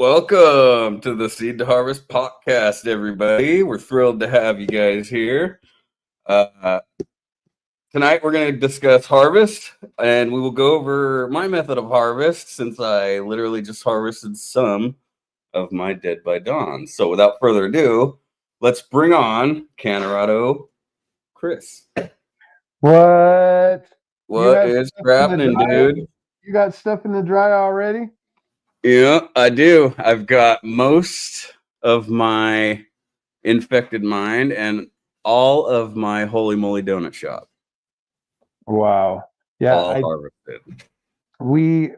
Welcome to the Seed to Harvest Podcast, everybody. We're thrilled to have you guys here. Tonight we're going to discuss harvest, and we will go over my method of harvest since I literally just harvested some of my Dead by Dawn. So without further ado, let's bring on Canorado Chris. What is happening, dude? You got stuff in the dry already? Yeah, I do. I've got most of my infected mind and all of my holy moly donut shop. Wow. Yeah, all harvested. We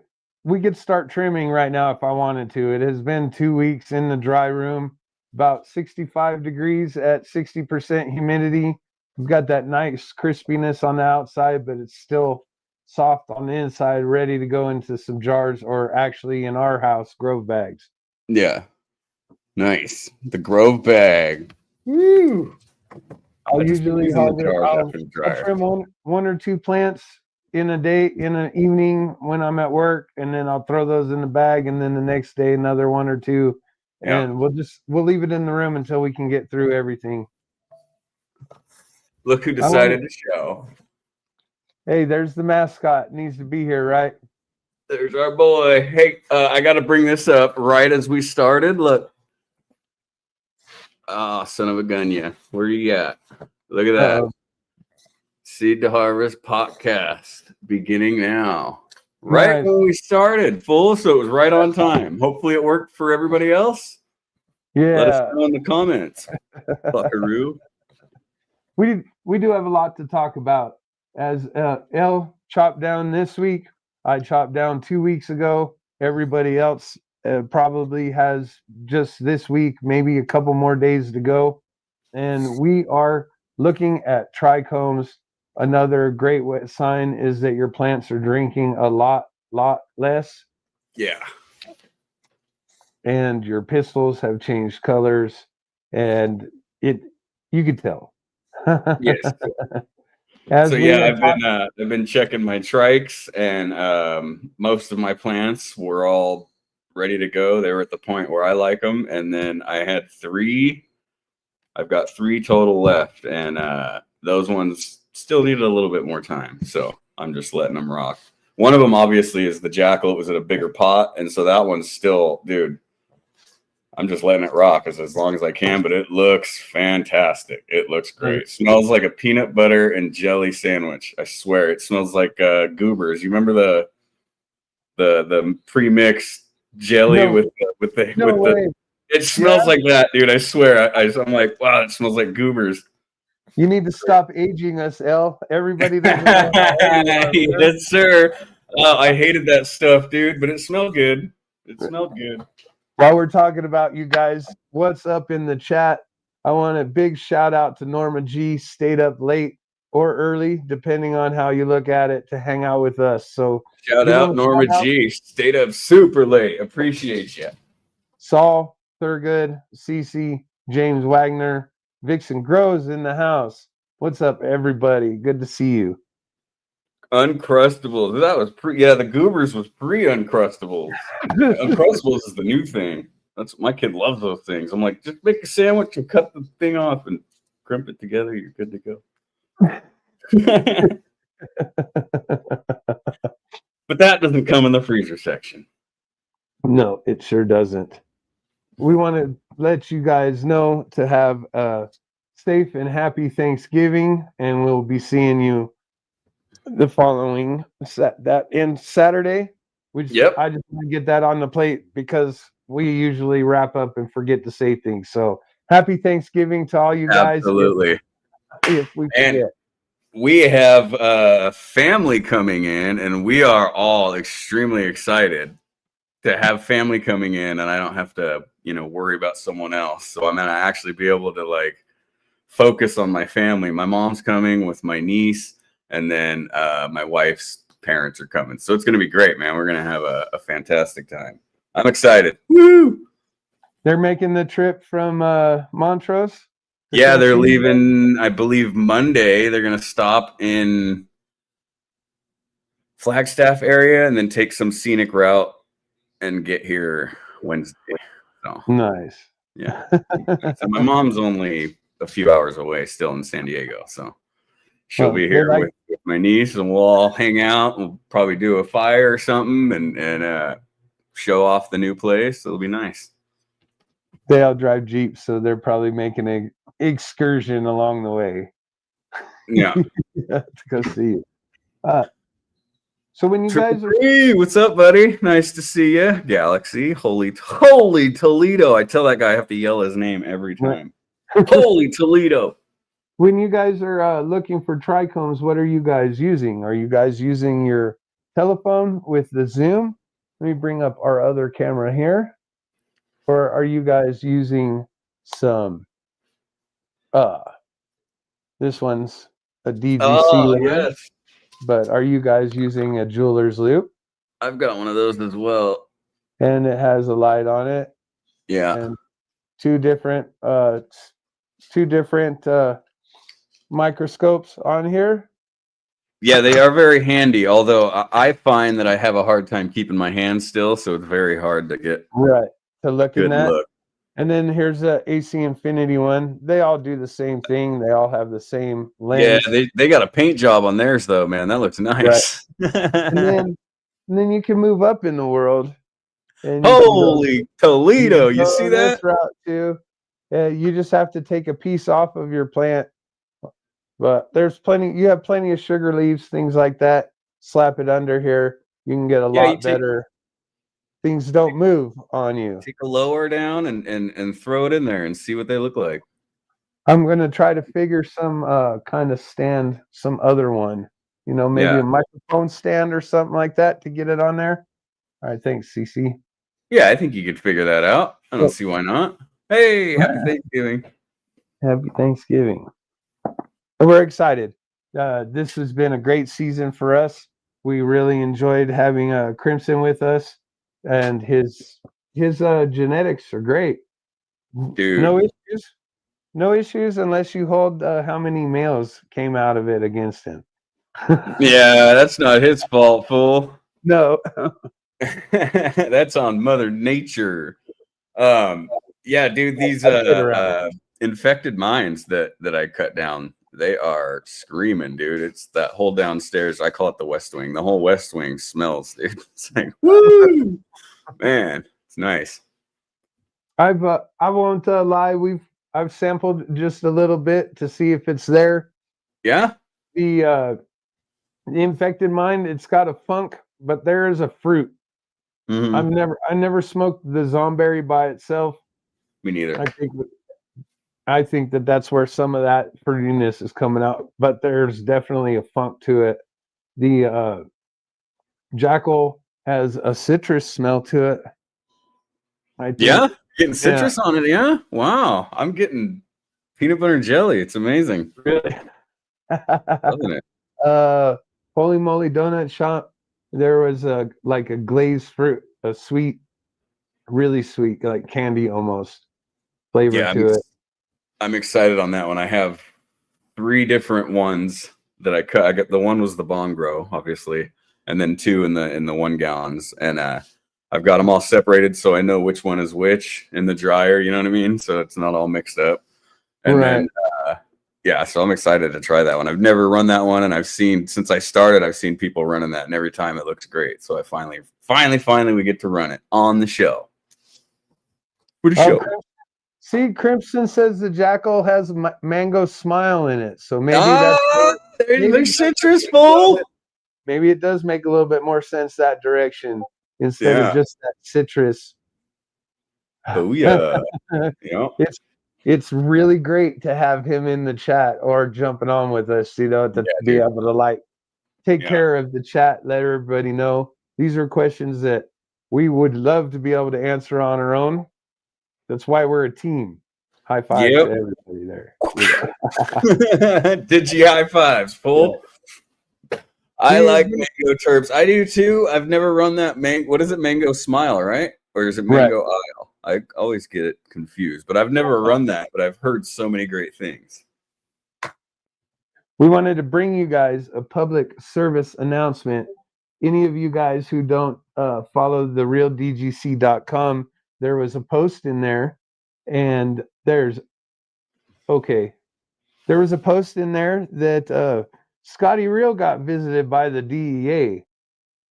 could start trimming right now if I wanted to. It has been 2 weeks in the dry room, about 65 degrees at 60% humidity. We've got that nice crispiness on the outside, but it's still soft on the inside, ready to go into some jars, or actually in our house, Grove bags. Yeah. Nice. The Grove bag. Woo! I'll trim one or two plants in a day, in an evening when I'm at work, and then I'll throw those in the bag, and then the next day another one or two, and we'll leave it in the room until we can get through everything. Look who decided to show. Hey, there's the mascot. Needs to be here, right? There's our boy. Hey, I got to bring this up right as we started. Look. Oh, son of a gun, yeah. Where you at? Look at that. Seed to Harvest Podcast beginning now. Right when we started, full, so it was right on time. Hopefully it worked for everybody else. Yeah. Let us know in the comments. Fuckaroo. We do have a lot to talk about. As El chopped down this week, I chopped down 2 weeks ago. Everybody else probably has just this week, maybe a couple more days to go. And we are looking at trichomes. Another great sign is that your plants are drinking a lot less. Yeah. And your pistils have changed colors, and you could tell. Yes. I've been checking my trikes, and most of my plants were all ready to go. They were at the point where I like them, and then I had 3. I've got 3 total left, and those ones still needed a little bit more time, so I'm just letting them rock. One of them obviously is the Jackal. It was in a bigger pot, and so that one's still, dude, I'm just letting it rock as long as I can, but it looks fantastic. It looks great. It smells like a peanut butter and jelly sandwich. I swear, it smells like Goobers. You remember the pre-mixed jelly with the it smells like that, dude. I swear. I'm like, wow, it smells like Goobers. You need to stop aging us, El. Everybody doesn't know how old you are. Yes, sir. I hated that stuff, dude, but it smelled good. It smelled good. While we're talking about you guys, what's up in the chat? I want a big shout out to Norma G. Stayed up late or early, depending on how you look at it, to hang out with us. So shout out Norma G. Stayed up super late. Appreciate you. Saul Thurgood, Cece, James Wagner, Vixen Grows in the house. What's up, everybody? Good to see you. Uncrustables. That was the Goobers was pre-Uncrustables. Uncrustables is the new thing. That's my kid loves those things. I'm like, just make a sandwich and cut the thing off and crimp it together. You're good to go. But that doesn't come in the freezer section. No, it sure doesn't. We want to let you guys know to have a safe and happy Thanksgiving, and we'll be seeing you the following Saturday. I just want to get that on the plate because we usually wrap up and forget to say things. So happy Thanksgiving to all you guys. Absolutely. If we forget. And we have family coming in, and we are all extremely excited to have family coming in, and I don't have to, worry about someone else. So I'm going to actually be able to focus on my family. My mom's coming with my niece. And then my wife's parents are coming. So it's going to be great, man. We're going to have a fantastic time. I'm excited. Woo! They're making the trip from Montrose? Yeah, they're leaving, I believe, Monday. They're going to stop in Flagstaff area and then take some scenic route and get here Wednesday. So Nice. yeah. So my mom's only a few hours away, still in San Diego. So she'll be here with my niece, and we'll all hang out. We'll probably do a fire or something, and show off the new place. It'll be nice. They all drive Jeeps, so they're probably making an excursion along the way. Yeah. To go see you. So when you guys are... What's up, buddy? Nice to see you. Galaxy. Holy Toledo. I tell that guy I have to yell his name every time. Holy Toledo. When you guys are looking for trichomes, what are you guys using? Are you guys using your telephone with the zoom? Let me bring up our other camera here. Or are you guys using some... this one's a DGC one. Yes. But are you guys using a jeweler's loop? I've got one of those as well. And it has a light on it. Yeah. And two different microscopes on here. Yeah, they are very handy, although I find that I have a hard time keeping my hands still, so it's very hard to get to look in that. look. And then here's the AC Infinity one. They all do the same thing. They all have the same lens. Yeah, they got a paint job on theirs though, man. That looks nice. Right. and then you can move up in the world. And Holy Toledo! You see that? Route too. You just have to take a piece off of your plant. But there's plenty. You have plenty of sugar leaves, things like that. Slap it under here. You can get a lot better. Things don't move on you. Take a lower down and throw it in there and see what they look like. I'm gonna try to figure some kind of stand, some other one. You know, maybe a microphone stand or something like that to get it on there. All right, thanks, CC. Yeah, I think you could figure that out. I don't see why not. Hey, happy Thanksgiving. Happy Thanksgiving. We're excited. This has been a great season for us. We really enjoyed having Crimson with us, and his genetics are great. Dude. No issues unless you hold how many males came out of it against him. Yeah, that's not his fault, fool. No. That's on Mother Nature. Yeah, dude, these infected mines that I cut down, they are screaming, dude. It's that whole downstairs. I call it the West Wing. The whole West Wing smells, dude. It's like, woo, man, it's nice. I won't lie. I've sampled just a little bit to see if it's there. Yeah. The infected mine, it's got a funk, but there is a fruit. Mm-hmm. I never smoked the Zomberry by itself. Me neither. I think that's where some of that fruitiness is coming out, but there's definitely a funk to it. The Jackal has a citrus smell to it. Getting citrus on it. Yeah. Wow. I'm getting peanut butter and jelly. It's amazing. Really? Loving it. Holy Moly Donut Shop. There was a glazed fruit, a sweet, really sweet, like candy almost flavor to it. I'm excited on that one. I have 3 different ones that I cut. I got the one was the Bong Grow, obviously, and then 2 in the 1 gallons, and I've got them all separated so I know which one is which in the dryer. You know what I mean? So it's not all mixed up. And then so I'm excited to try that one. I've never run that one, and I've seen since I started, I've seen people running that, and every time it looks great. So I finally we get to run it on the show. For the show. See, Crimson says the Jackal has mango smile in it, so maybe there's citrus full. Maybe it does make a little bit more sense that direction instead of just that citrus. Oh yeah, It's really great to have him in the chat or jumping on with us. To be able to take care of the chat, let everybody know these are questions that we would love to be able to answer on our own. That's why we're a team. High five to everybody there. Digi high fives, fool. Yeah. I like mango terps. I do too. I've never run that what is it? Mango smile, right? Or is it mango aisle? I always get it confused, but I've never run that, but I've heard so many great things. We wanted to bring you guys a public service announcement. Any of you guys who don't follow therealdgc.com, there was a post in there, and there was a post in there that Scotty Real got visited by the DEA.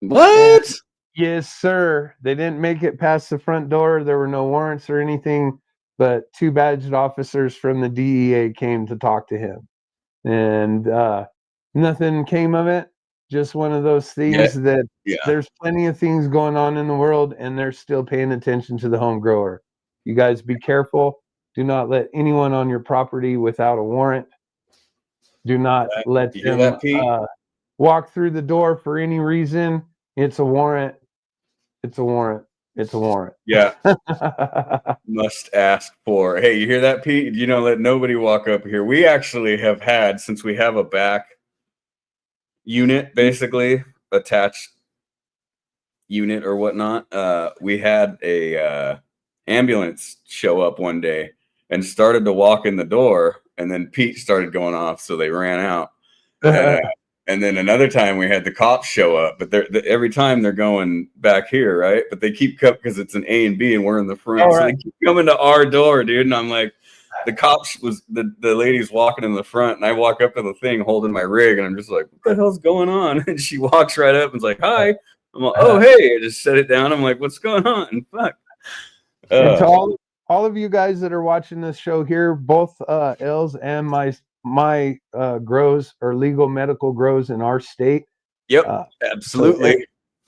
What? And yes, sir. They didn't make it past the front door. There were no warrants or anything, but 2 badged officers from the DEA came to talk to him. And nothing came of it. Just one of those things that there's plenty of things going on in the world, and they're still paying attention to the home grower. You guys be careful. Do not let anyone on your property without a warrant. Do not let them walk through the door for any reason. It's a warrant. It's a warrant. It's a warrant. Yeah. Must ask for. Hey, you hear that, Pete? You don't let nobody walk up here. We actually have had, since we have a back unit, basically attached unit or whatnot, we had a ambulance show up one day and started to walk in the door, and then Pete started going off, so they ran out. And then another time we had the cops show up, but every time they're going back here, right? But they keep coming because it's an A and B, and we're in the front, so they keep coming to our door, dude. And I'm like, the cops the lady's walking in the front, and I walk up to the thing holding my rig, and I'm just like, what the hell's going on? And she walks right up and's like, hi. I'm like, oh hey, I just set it down. I'm like, what's going on? Fuck. And to all of you guys that are watching this show here, both Els and my grows are legal medical grows in our state. Yep, absolutely. So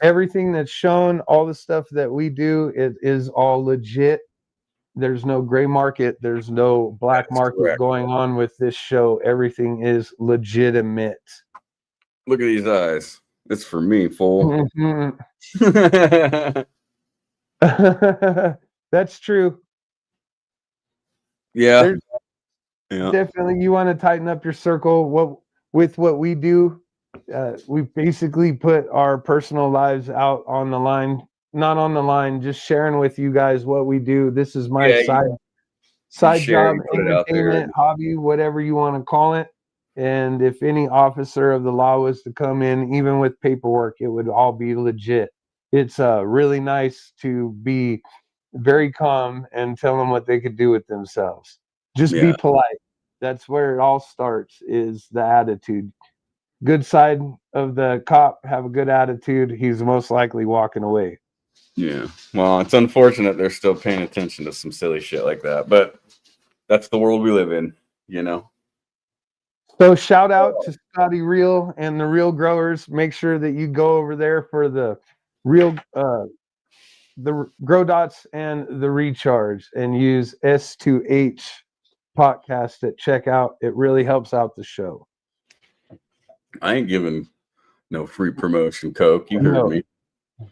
everything that's shown, all the stuff that we do, it is all legit. There's no gray market. There's no black market going on with this show. Everything is legitimate. Look at these eyes. It's for me, fool. That's true. Yeah. Definitely, you want to tighten up your circle. With what we do, we basically put our personal lives out on the line, not on the line, just sharing with you guys what we do. This is my side job, entertainment, hobby, whatever you want to call it. And if any officer of the law was to come in, even with paperwork, it would all be legit. It's really nice to be very calm and tell them what they could do with themselves. Just be polite. That's where it all starts, is the attitude. Good side of the cop, have a good attitude, he's most likely walking away. Yeah. Well, it's unfortunate they're still paying attention to some silly shit like that, but that's the world we live in, you know. So shout out to Scotty Real and the Real Growers. Make sure that you go over there for the Grow Dots and the Recharge, and use S2H Podcast at checkout. It really helps out the show. I ain't giving no free promotion, Coke. You heard me.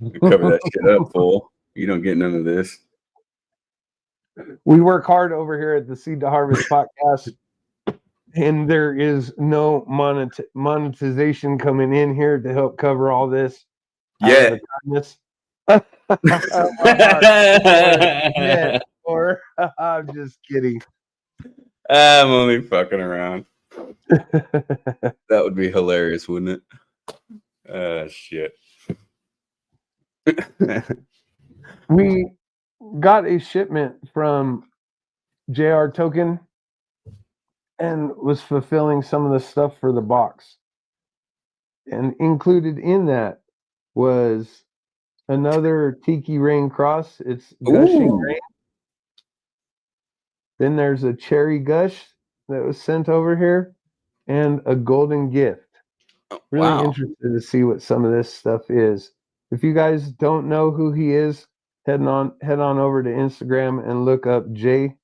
You cover that shit up, fool. You don't get none of this. We work hard over here at the Seed to Harvest Podcast, and there is no monetization coming in here to help cover all this. Yeah. Or I'm just kidding. I'm only fucking around. That would be hilarious, wouldn't it? Shit. We got a shipment from JR Token and was fulfilling some of the stuff for the box. And included in that was another Tiki Rain Cross. It's Gushing Rain. Then there's a Cherry Gush that was sent over here, and a Golden Gift. Really interested to see what some of this stuff is. If you guys don't know who he is, head on over to Instagram and look up j.r.token.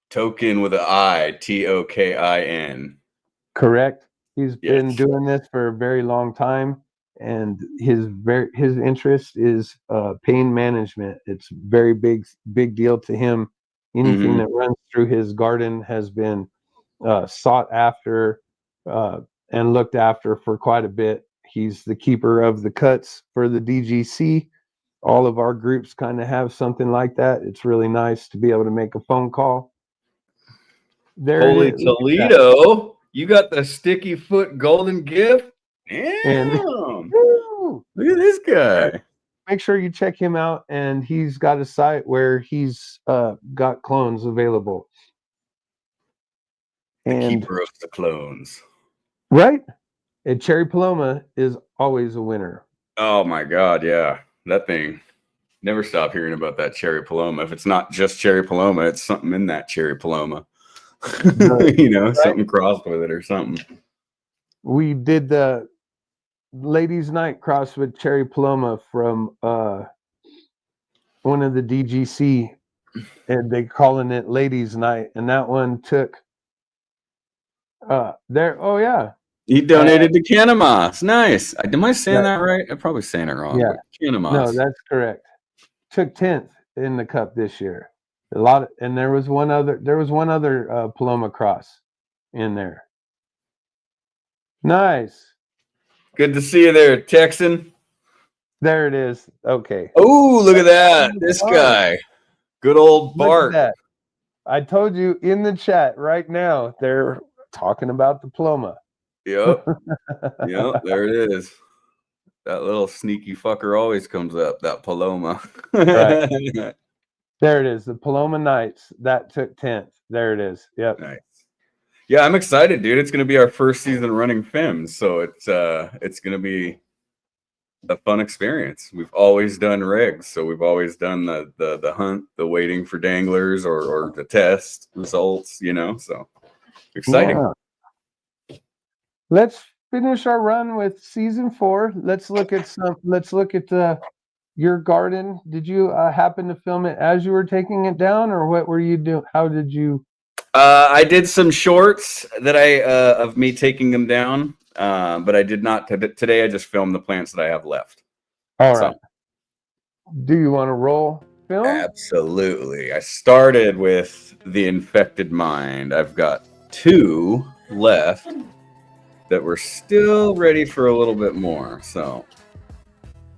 Token with an I, Tokin. Correct. He's been doing this for a very long time, and his interest is pain management. It's very big deal to him. Anything that runs through his garden has been sought after and looked after for quite a bit. He's the keeper of the cuts for the DGC. All of our groups kind of have something like that. It's really nice to be able to make a phone call. Holy Toledo, you got the sticky foot Golden Gift? Damn. Look at this guy. make sure you check him out, and he's got a site where he's got clones available. The And keeper of the clones. right, and Cherry Paloma is always a winner. Oh my God, yeah, that thing. Never stop hearing about that Cherry Paloma. If it's not just Cherry Paloma, it's something in that Cherry Paloma. You know, right? Something crossed with it or something. We did the Ladies' Night cross with Cherry Paloma from one of the DGC, and they calling it Ladies' Night, and that one took there. Oh yeah, he donated to Cannamos. Nice. Am I saying that right? I'm probably saying it wrong. Yeah, Cannamos. No, that's correct. Took 10th in the cup this year. And there was one other Paloma cross in there. Nice. Good to see you there, Texan. There it is. Okay. Oh, look at that. This guy. Good old Bart. That. I told you in the chat right now, they're talking about the Paloma. Yep. Yep, there it is. That little sneaky fucker always comes up, that Paloma. Right. There it is, the Paloma Knights. That took 10th. There it is. Yep. Nice. Yeah, I'm excited, dude. It's going to be our first season running FIMS, so it's going to be a fun experience. We've always done rigs, so we've always done the hunt, the waiting for danglers or the test results, you know. So exciting. Yeah. Let's finish our run with season 4. Let's look at your garden. Did you happen to film it as you were taking it down, or what were you doing? How did you? I did some shorts that of me taking them down, but I did not today. I just filmed the plants that I have left. All right. Do you want to roll film? Absolutely. I started with the Infected Mind. I've got 2 left that were still ready for a little bit more. So,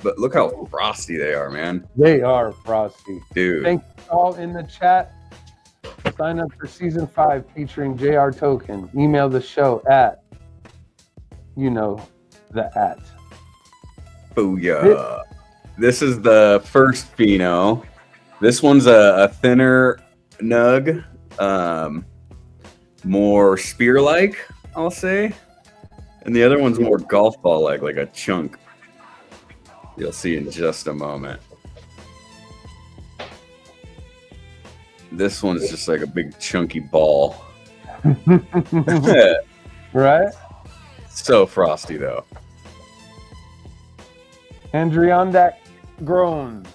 but look how frosty they are, man. They are frosty, dude. Thank you all in the chat. Sign up for season 5 featuring JR Token. Email the show at, the @ Booyah. This is the first pheno. This one's a thinner nug, more spear-like, I'll say. And the other one's more golf ball-like, like a chunk. You'll see in just a moment. This one's just like a big chunky ball. Right? So frosty though. Andriondak grown.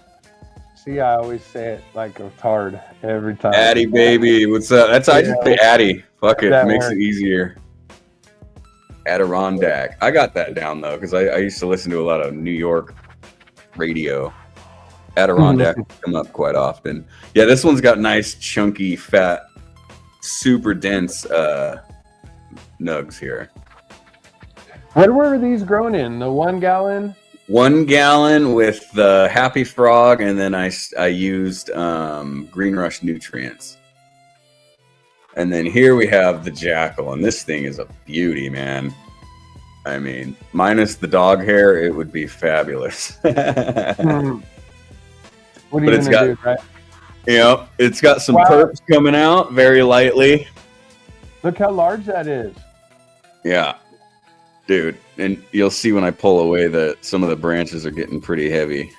See, I always say it like a tard every time. Addy baby, what's up? I just say Addy. Fuck it, makes it easier. Adirondack. I got that down though, because I used to listen to a lot of New York radio. Adirondack come up quite often. Yeah, this one's got nice, chunky, fat, super dense nugs here. What were these grown in? The 1 gallon? 1 gallon with the Happy Frog, and then I used Green Rush nutrients. And then here we have the Jackal, and this thing is a beauty, man. I mean, minus the dog hair, it would be fabulous. What are you gonna do, right? Yep, it's got some perps coming out very lightly. Look how large that is. Yeah, dude, and you'll see when I pull away that some of the branches are getting pretty heavy.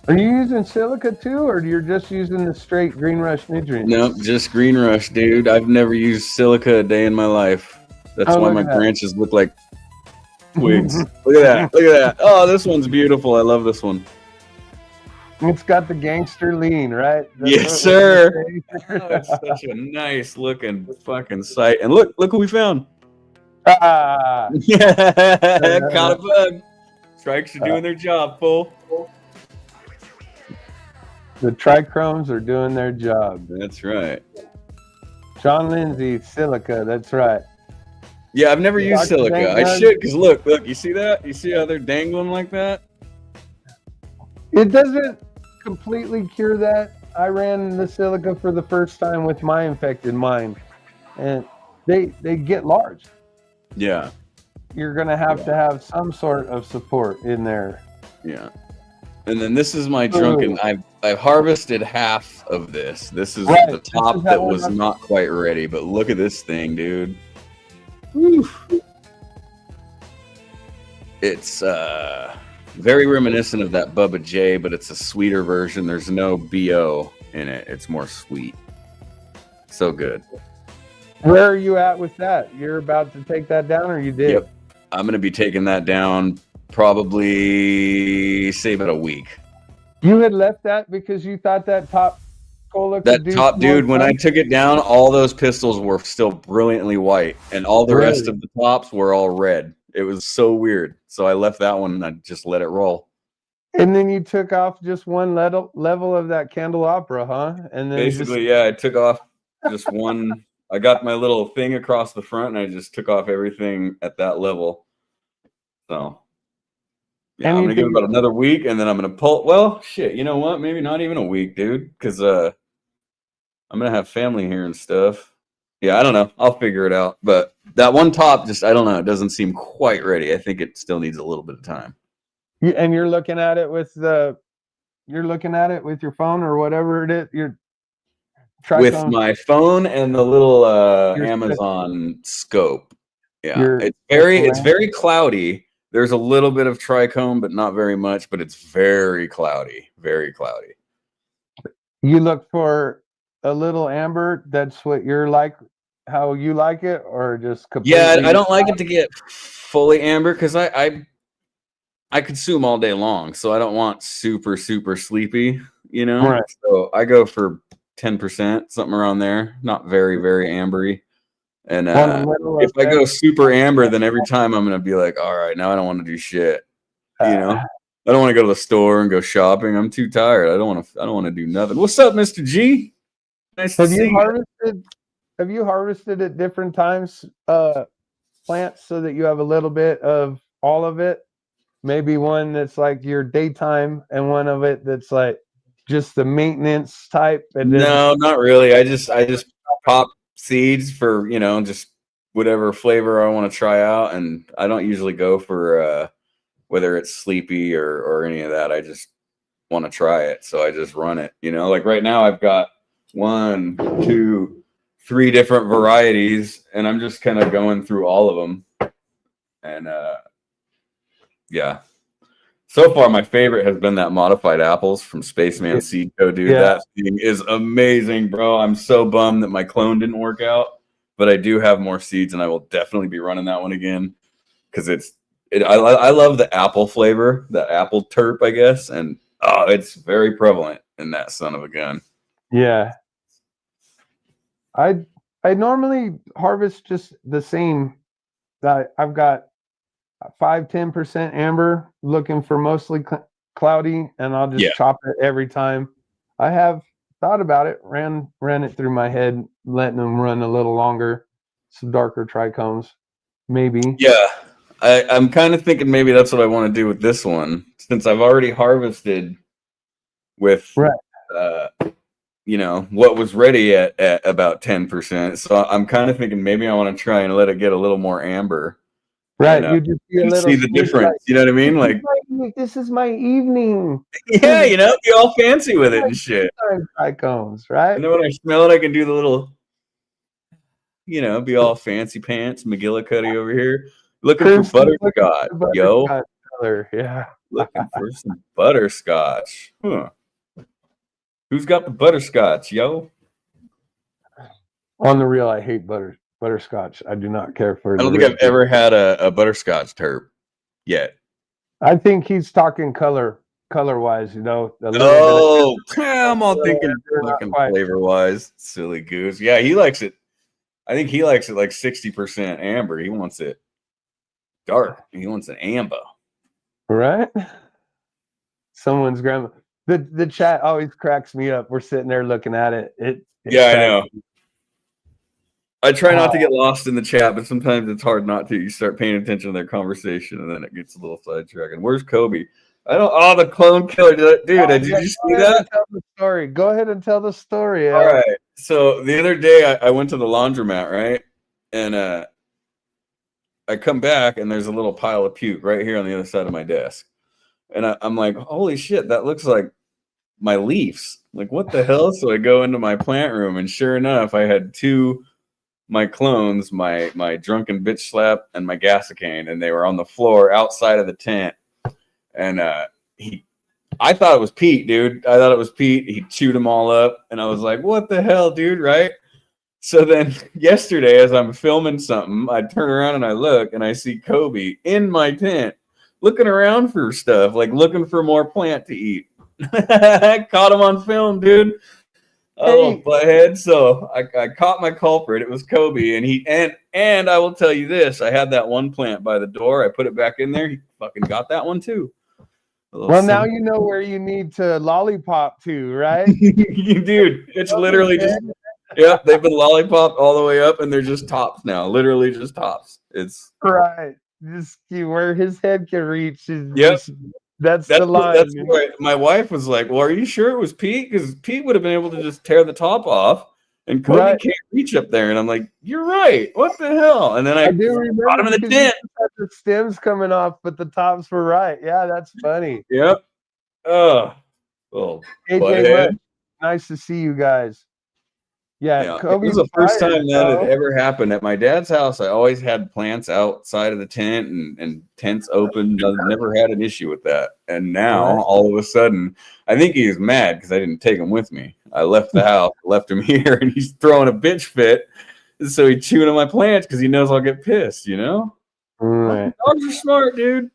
Are you using silica too, or you're just using the straight Green Rush nutrients? Nope, just Green Rush, dude. I've never used silica a day in my life. That's why my branches look like twigs. Look at that. Look at that. Oh, this one's beautiful. I love this one. It's got the gangster lean, right? Yes, sir. Oh, it's such a nice looking fucking sight. And look who we found. Yeah, caught a bug. Strikes are doing their job, fool. The trichromes are doing their job. That's right. John Lindsay, silica. That's right. Yeah, I've never used silica. I should, because look, you see that? You see how they're dangling like that? It doesn't completely cure that. I ran the silica for the first time with my Infected Mind, and they get large. Yeah. you're gonna have to have some sort of support in there. Yeah. And then this is my drunken. I've harvested half of this. This is the top that was not quite ready, but look at this thing, dude. Whew. It's very reminiscent of that Bubba J, but it's a sweeter version. There's no BO in it. It's more sweet. So good. Where are you at with that? You're about to take that down, or you did? Yep. I'm going to be taking that down probably, say, about a week. You had left that because you thought that top cola could do top dude, when I took it down, all those pistols were still brilliantly white, and all the rest of the tops were all red. It was so weird. So I left that one and I just let it roll. And then you took off just one level of that candelabra, huh? And then basically, I took off just one. I got my little thing across the front, and I just took off everything at that level. So, yeah, I'm gonna give it about another week, and then I'm gonna pull. Well, shit, you know what? Maybe not even a week, dude, because I'm gonna have family here and stuff. Yeah, I don't know. I'll figure it out. But that one top, just I don't know. It doesn't seem quite ready. I think it still needs a little bit of time. And you're looking at it with your phone or whatever it is. With my phone and the little Amazon scope. Yeah, it's very cloudy. There's a little bit of trichome, but not very much. But it's very cloudy, very cloudy. You look for a little amber. That's what you're like, how you like it, or just completely? Yeah, I don't like it to get fully amber because I consume all day long, so I don't want super sleepy. You know, right. So I go for 10%, something around there. Not very ambery. And if I go super amber, then every time I'm gonna be like, all right, now I don't want to do shit. You know, I don't want to go to the store and go shopping. I'm too tired. I don't want to do nothing. What's up, Mr. G? Nice to see you. Have you harvested at different times plants so that you have a little bit of all of it? Maybe one that's like your daytime, and one of it that's like just the maintenance type. And no, not really. I just pop seeds for, just whatever flavor I want to try out, and I don't usually go for whether it's sleepy or any of that. I just want to try it, so I just run it. Like right now I've got 1, 2, 3 different varieties, and I'm just kind of going through all of them. And yeah. So far, my favorite has been that modified apples from Spaceman Seed Co. Dude, that thing is amazing, bro. I'm so bummed that my clone didn't work out, but I do have more seeds, and I will definitely be running that one again because I love the apple flavor, the apple terp, I guess, and it's very prevalent in that son of a gun. Yeah, I normally harvest just the same. I've got 5-10% amber, looking for mostly cloudy, and I'll just chop it every time. I have thought about it, ran it through my head, letting them run a little longer, some darker trichomes, maybe. Yeah, I'm kind of thinking maybe that's what I want to do with this one, since I've already harvested with what was ready at about 10%. So I'm kind of thinking maybe I want to try and let it get a little more amber. Right, you just see the difference. You know what I mean? Like, this is my evening. Yeah, be all fancy with it and shit. Trichomes, right? And then when I smell it, I can do the little, be all fancy pants, McGillicuddy over here, looking for butterscotch, yo. Color, yeah. Looking for some butterscotch. Huh. Who's got the butterscotch, yo? On the real, I hate butterscotch. I do not care for it. I don't think I've ever had a butterscotch terp yet. I think he's talking color-wise, I'm all thinking fucking flavor-wise. Silly goose. Yeah, he likes it. I think he likes it like 60% amber. He wants it dark. He wants it amber. Right? Someone's grandma. The chat always cracks me up. We're sitting there looking at it. I know. I try not to get lost in the chat, but sometimes it's hard not to. You start paying attention to their conversation, and then it gets a little sidetracked. Where's Kobe? The clone killer. Dude, did you see that? Tell the story. Go ahead and tell the story. All right. So the other day, I went to the laundromat, right? And I come back and there's a little pile of puke right here on the other side of my desk. And I'm like, holy shit, that looks like my leaves. Like, what the hell? So I go into my plant room, and sure enough, I had my clones, my drunken bitch slap and my gasicane, and they were on the floor outside of the tent. And I thought it was Pete, dude. I thought it was Pete. He chewed them all up, and I was like, what the hell, dude, right? So then yesterday, as I'm filming something, I turn around and I look, and I see Kobe in my tent looking around for stuff, like looking for more plant to eat. Caught him on film, dude. Oh, butthead. So I caught my culprit. It was Kobe, and I will tell you this: I had that one plant by the door. I put it back in there. He fucking got that one too. Well, now you know where you need to lollipop to, right? Dude, it's literally just yeah. They've been lollipopped all the way up, and they're just tops now. Literally just tops. It's right. Just where his head can reach. Yep. That's the line. That's right. My wife was like, well, are you sure it was Pete? Because Pete would have been able to just tear the top off, and Kobe can't reach up there. And I'm like, you're right. What the hell? And then I do remember got him in the tent. The stems coming off, but the tops were right. Yeah, that's funny. Yep. Oh, well, AJ, nice to see you guys. Yeah, it was the first time that had ever happened at my dad's house. I always had plants outside of the tent and tents open. Never had an issue with that. And now all of a sudden, I think he was mad because I didn't take him with me. I left the house, left him here, and he's throwing a bitch fit. So he's chewing on my plants because he knows I'll get pissed, you know? Right. Dogs are smart, dude.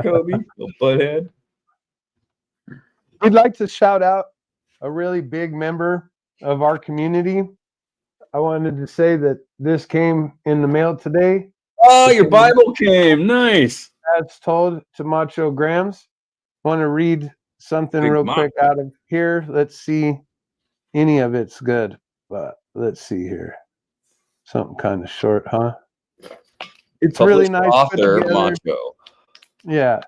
Kobe, little butthead. We'd like to shout out a really big member of our community. I wanted to say that this came in the mail today. Oh, your Bible came. Nice. That's told to Macho Grams. Want to read something real quick out of here. Let's see. Any of it's good, but let's see here. Something kind of short, huh? It's Published really nice. Author Macho. Yeah.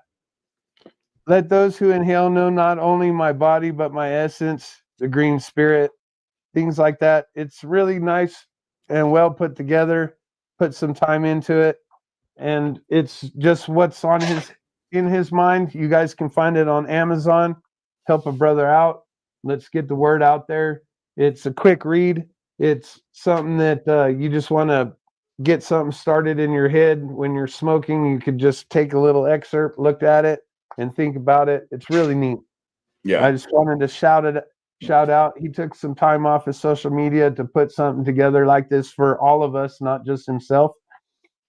Let those who inhale know not only my body, but my essence, the green spirit, things like that. It's really nice and well put together. Put some time into it, and it's just what's in his mind. You guys can find it on Amazon. Help a brother out. Let's get the word out there. It's a quick read. It's something that you just want to get something started in your head when you're smoking. You could just take a little excerpt, look at it, and think about it. It's really neat. Yeah. I just wanted to shout out. He took some time off his social media to put something together like this for all of us, not just himself.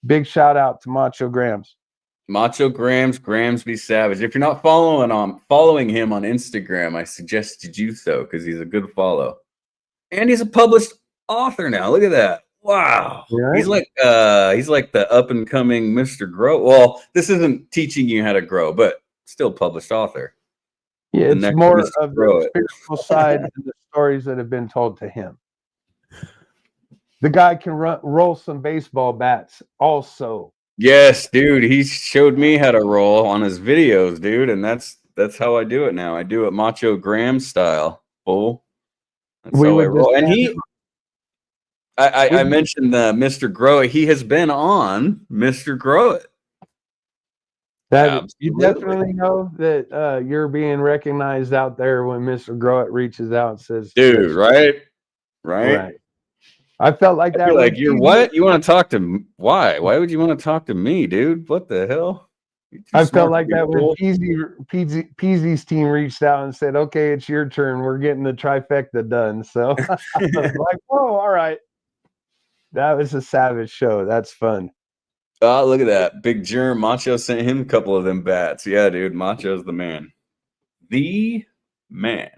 Big shout out to Macho Grams. Macho Grams, Gramsby Savage. If you're not following him on Instagram, I suggest you do so because he's a good follow. And he's a published author now. Look at that. Wow. Right. He's like the up and coming Mr. Grow. Well, this isn't teaching you how to grow, but still published author. Yeah, it's more of the spiritual side and the stories that have been told to him. The guy can roll some baseball bats also. Yes, dude. He showed me how to roll on his videos, dude, and that's how I do it now. I do it Macho Graham style. Fool. That's how I roll. And I mentioned Mr. Grow It. He has been on Mr. Grow It. You definitely know that you're being recognized out there when Mr. Grow It reaches out and says, dude, right. I felt like that. Like, you're what? You want to talk to why? Why would you want to talk to me, dude? What the hell? I felt like that when Peasy's team reached out and said, okay, it's your turn. We're getting the trifecta done. So I was like, oh, all right. That was a savage show. That's fun. Oh, look at that. Big Germ. Macho sent him a couple of them bats. Yeah, dude. Macho's the man. The man.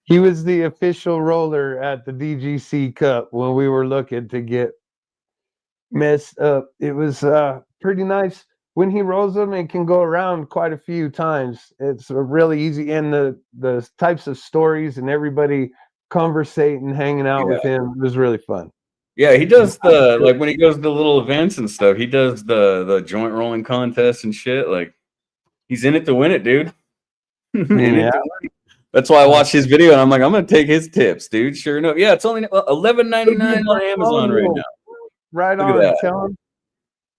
He was the official roller at the DGC Cup when we were looking to get messed up. It was pretty nice. When he rolls them, it can go around quite a few times. It's really easy. And the types of stories and everybody conversating, hanging out with him was really fun. Yeah, he does like when he goes to little events and stuff, he does the joint rolling contest and shit. Like, he's in it to win it, dude. Yeah. That's why I watched his video and I'm like, I'm gonna take his tips, dude. Sure enough. Yeah, it's only $11.99 on Amazon right now. Right on. Tell him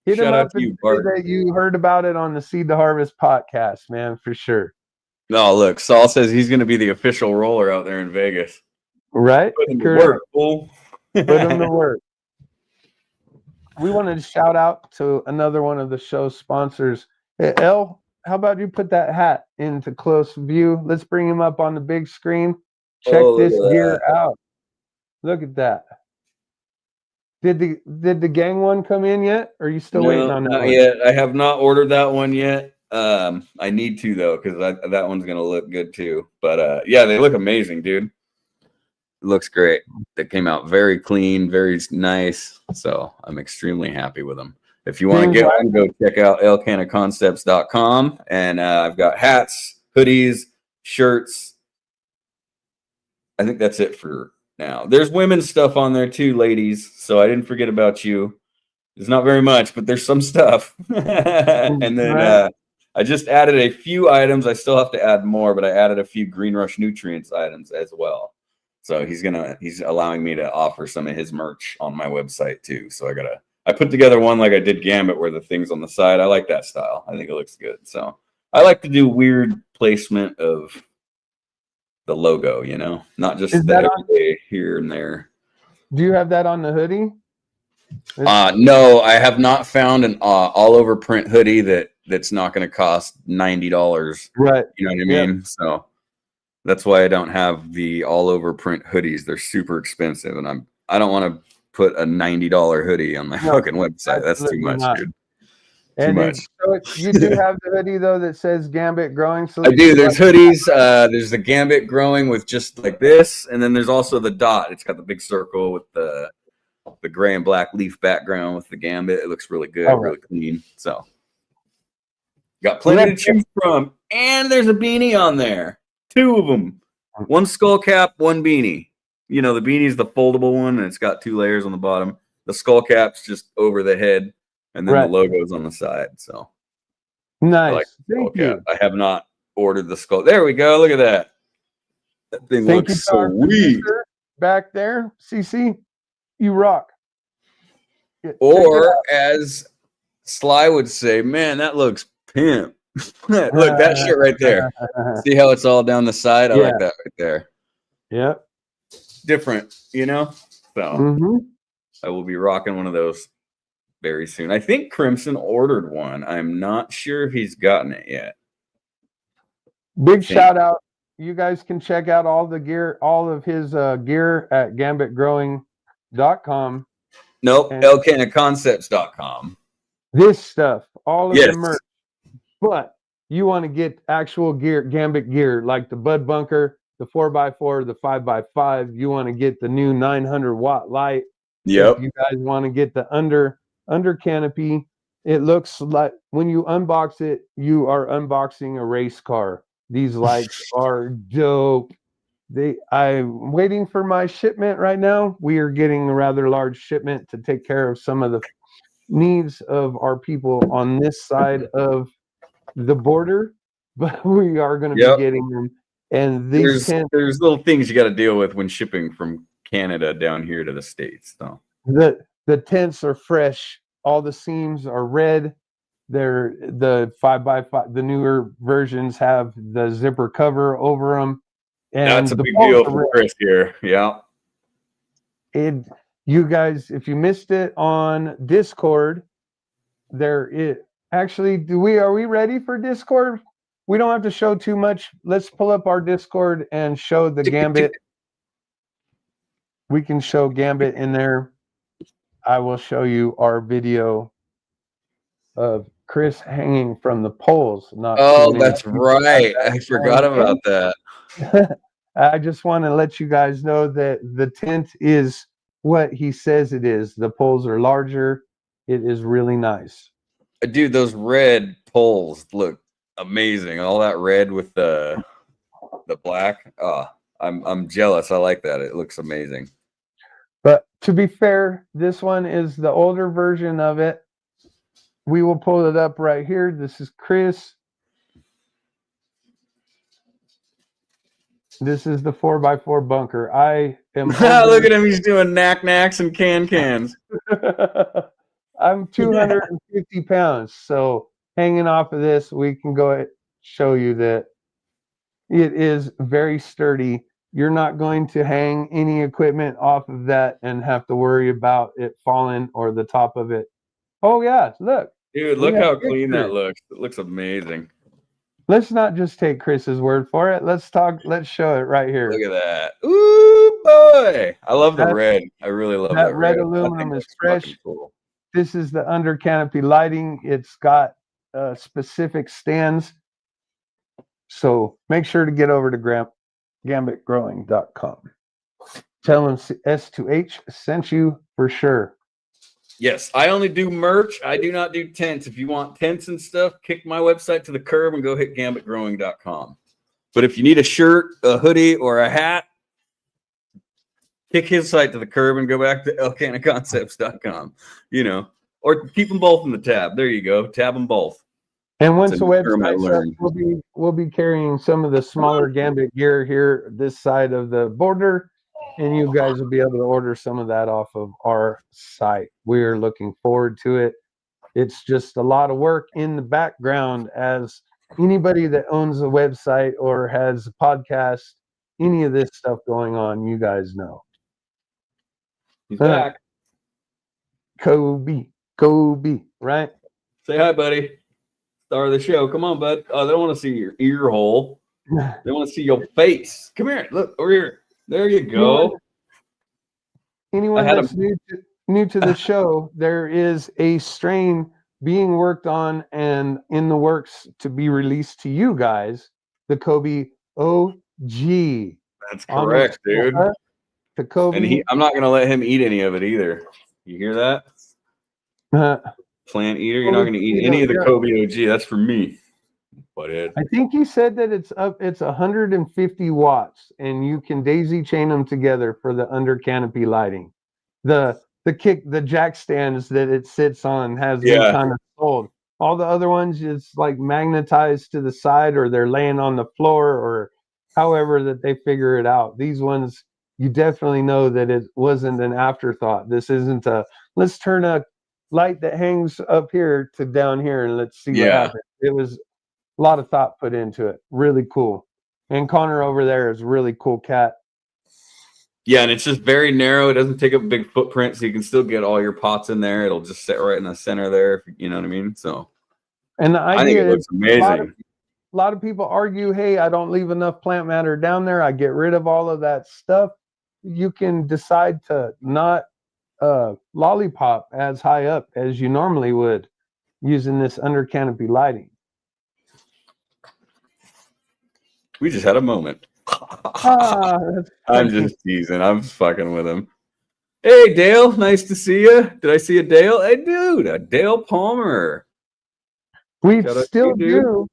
Hit him Shout out up to and you, say Bart. that you heard about it on the Seed to Harvest podcast, man, for sure. No, look, Saul says he's going to be the official roller out there in Vegas. Right? Put him to Correct. work, fool. Put him to work. We wanted to shout out to another one of the show's sponsors. Hey, El, how about you put that hat into close view? Let's bring him up on the big screen. Check look this at gear that. out. Look at that. Did the gang one come in yet? Or are you still waiting on that not one? yet. I have not ordered that one yet. I need to though, because that one's gonna look good too. But yeah, they look amazing, dude. It looks great. They came out very clean, very nice. So I'm extremely happy with them. If you want to get one, go check out elcannaconcepts.com. And I've got hats, hoodies, shirts. I think that's it for now. There's women's stuff on there too, ladies. So I didn't forget about you. There's not very much, but there's some stuff. And then I just added a few items. I still have to add more, but I added a few Green Rush Nutrients items as well. So he's allowing me to offer some of his merch on my website too. So I put together one like I did Gambit where the thing's on the side. I like that style. I think it looks good. So I like to do weird placement of the logo, not just the everyday here and there. Do you have that on the hoodie? No, I have not found an all over print hoodie that's not going to cost $90. Right. You know what I mean? So that's why I don't have the all over print hoodies. They're super expensive, and I don't want to put a $90 hoodie on my fucking website. That's too much, dude. Too much. So you do have the hoodie though that says Gambit Growing. So I do. There's hoodies. There's the Gambit Growing with just like this, and then there's also the dot. It's got the big circle with the gray and black leaf background with the Gambit. It looks really good, really clean. So got plenty to choose from. And there's a beanie on there. 2 of them. One skull cap, one beanie. The beanie's the foldable one, and it's got 2 layers on the bottom. The skull cap's just over the head, and then the logo's on the side. So nice. Thank you. I have not ordered the skull. There we go. Look at that. That thing looks so sweet. Back there, CC, you rock. Or as Sly would say, man, that looks pimp. Look, that shit right there. See how it's all down the side? I like that right there. Yep. Different, So I will be rocking one of those very soon. I think Crimson ordered one. I'm not sure if he's gotten it yet. Big shout out. You guys can check out all the gear, all of his gear at gambitgrowing.com. Nope, elcannaconcepts.com. This stuff, all of the merch. But you want to get actual gear, Gambit gear, like the Bud Bunker, the 4x4, the 5x5. You want to get the new 900-watt light. Yep. If you guys want to get the under canopy, it looks like when you unbox it, you are unboxing a race car. These lights are dope. I'm waiting for my shipment right now. We are getting a rather large shipment to take care of some of the needs of our people on this side of the border, but we are going to be getting them. And these there's little things you got to deal with when shipping from Canada down here to the States. So the tents are fresh. All the seams are red. They're the 5x5. The newer versions have the zipper cover over them. And that's a big deal for Chris here. Yeah. You guys, if you missed it on Discord, are we ready for Discord? We don't have to show too much. Let's pull up our Discord and show the Gambit. We can show Gambit in there. I will show you our video of Chris hanging from the poles. That's right. I forgot about that. I just want to let you guys know that the tent is what he says it is. The poles are larger. It is really nice. Dude, those red poles look amazing. All that red with the black. I'm jealous. I like that. It looks amazing. But to be fair, this one is the older version of it. We will pull it up right here. This is Chris. This is the 4x4 bunker. I am. Look at him. He's doing knacks and cans. I'm 250 pounds. So hanging off of this, we can go ahead and show you that it is very sturdy. You're not going to hang any equipment off of that and have to worry about it falling or the top of it. Oh yeah, look. Dude, look how clean that looks. It looks amazing. Let's not just take Chris's word for it. Let's show it right here. Look at that. Ooh, boy. I love the red. I really love that red. Aluminum is fresh. Cool. This is the under canopy lighting. It's got specific stands. So make sure to get over to gambitgrowing.com. Tell them S2H sent you for sure. Yes, I only do merch. I do not do tents. If you want tents and stuff, kick my website to the curb and go hit gambitgrowing.com. But if you need a shirt, a hoodie, or a hat, kick his site to the curb and go back to elcannaconcepts.com. You know, or keep them both in the tab. There you go. Tab them both. And once the website's up, we'll be carrying some of the smaller Gambit gear here this side of the border. And you guys will be able to order some of that off of our site. We're looking forward to it. It's just a lot of work in the background, as anybody that owns a website or has a podcast, any of this stuff going on, you guys know. He's back. Kobe, right? Say hi, buddy. Star of the show. Come on, bud. Oh, they don't want to see your ear hole. They want to see your face. Come here. Look, over here. There you go. Anyone that's new to the show, there is a strain being worked on and in the works to be released to you guys. The Kobe OG. That's correct, dude. The Kobe. And I'm not going to let him eat any of it either. You hear that? Plant eater. You're not going to eat any of the Kobe OG. That's for me. Butthead. I think he said that it's 150 watts, and you can daisy chain them together for the under canopy lighting. The jack stands that it sits on has been kind of sold. All the other ones is like magnetized to the side, or they're laying on the floor, or however that they figure it out. These ones, you definitely know that it wasn't an afterthought. This isn't let's turn a light that hangs up here to down here and let's see what happens. It was a lot of thought put into it. Really cool. And Connor over there is a really cool cat. Yeah, and it's just very narrow. It doesn't take up a big footprint, so you can still get all your pots in there. It'll just sit right in the center there, you know what I mean? So, and the idea, I think it looks amazing. A lot of people argue, hey, I don't leave enough plant matter down there. I get rid of all of that stuff. You can decide to not lollipop as high up as you normally would using this under canopy lighting. We just had a moment. I'm just teasing. I'm fucking with him. Hey, Dale. Nice to see you. Did I see a Dale? Hey, dude. A Dale Palmer. We still do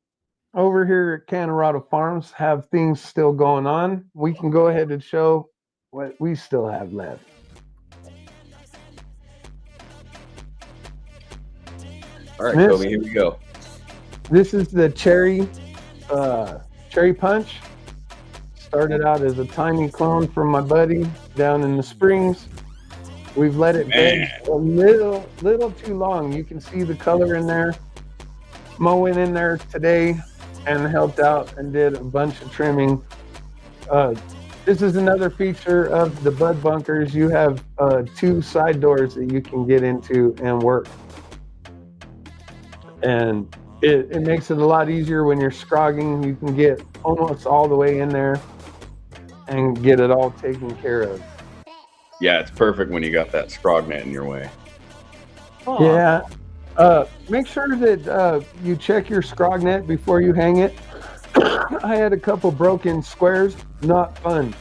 over here at Colorado Farms have things still going on. We can go ahead and show what we still have left. All right, Kobe, here we go. This is the cherry punch. Started out as a tiny clone from my buddy down in the Springs. We've let it bed a little too long. You can see the color in there. Mo went in there today and helped out and did a bunch of trimming. This is another feature of the bud bunkers. You have 2 side doors that you can get into and work. And it makes it a lot easier when you're scrogging. You can get almost all the way in there and get it all taken care of. Yeah, it's perfect when you got that scrog net in your way. Aww. Yeah. Make sure that you check your scrog net before you hang it. I had a couple broken squares. Not fun.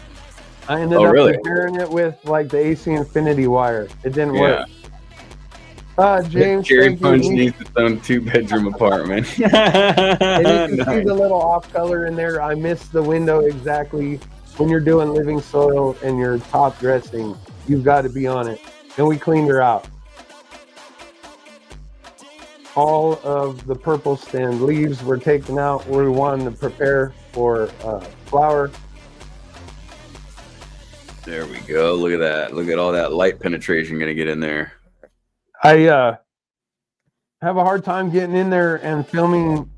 I ended up repairing it with like the AC Infinity wire. It didn't work. James, Cherry Punch needs its own 2-bedroom apartment. And you can see the little off color in there. I missed the window exactly. When you're doing living soil and you're top dressing, you've got to be on it. And we cleaned her out. All of the purple stem leaves were taken out. We wanted to prepare for flower. There we go. Look at that. Look at all that light penetration going to get in there. I have a hard time getting in there and filming